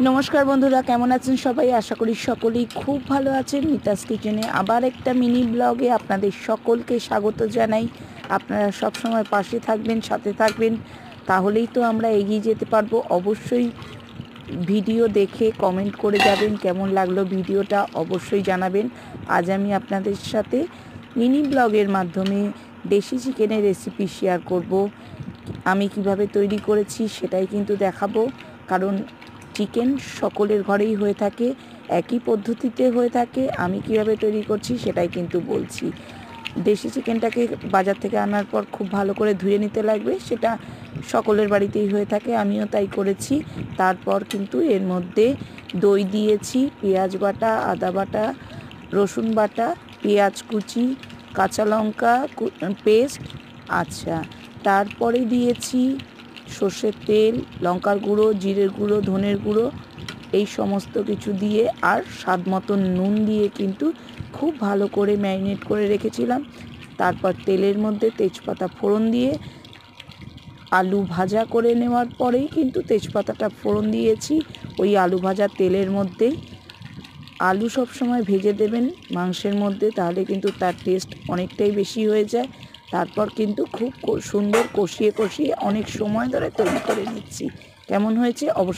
नमस्कार बंधुरा केमन आছেন সবাই आशा करी सकलेই खूब भालो आছেন। मितास किचेने आबार एक मिनी ब्लगे आपनादेर सकलके स्वागत जानाई। आपनारा सब समय पाशे थाकबेन, साथे थाकबेन, ताहलेई तो आमरा एगिये जेते पारबो। अवश्यई भिडियो देखे कमेंट करे जाबेन केमन लागलो भिडियोटा अवश्यई जानाबेन। आज आमी आपनादेर साथे मिनी ब्लगेर माध्यमे देशी चिकेनेर रेसिपि शेयार करब। आमी किभाबे तैरी करेछि सेटाई किन्तु देखाबो, कारण चिकेन सकलेर घरेई हये थाके, एकई पद्धतिते हये थाके। आमी किभाबे तैरी करछि सेटाई किन्तु बोलछि। देशी चिकेनटाके बाजार थेके आनार पर खूब भालो करे धुए निते लागबे, सेटा सकलेर बाड़ीतेई हये थाके, आमिओ ताई करेछि। तारपर किन्तु एर मध्य दई दिएछि, पेঁয়াজ बाटा, आदा बाटा, रसुन बाटा, पेঁয়াজ कुचि, काँचा लंका पेस्ट, अच्छा तारपरे दिएछि সর্ষের তেল, লঙ্কার গুঁড়ো, জিরের গুঁড়ো, ধনের গুঁড়ো, এই সমস্ত কিছু দিয়ে আর স্বাদ মতন নুন দিয়ে কিন্তু খুব ভালো করে ম্যারিনেট করে রেখেছিলাম। তারপর তেলের মধ্যে তেজপাতা ফোড়ন দিয়ে আলু ভাজা করে নেওয়ার পরেই কিন্তু তেজপাতাটা ফোড়ন দিয়েছি ওই আলু ভাজা তেলের মধ্যেই। আলু সব সময় ভেজে দেবেন মাংসের মধ্যে, তাহলে কিন্তু তার টেস্ট অনেকটাই বেশি হয়ে যায়। তারপর কিন্তু খুব সুন্দর কষিয়ে কষিয়ে অনেক সময় ধরে তৈরি করে নিচ্ছি। কেমন হয়েছে অবশ্যই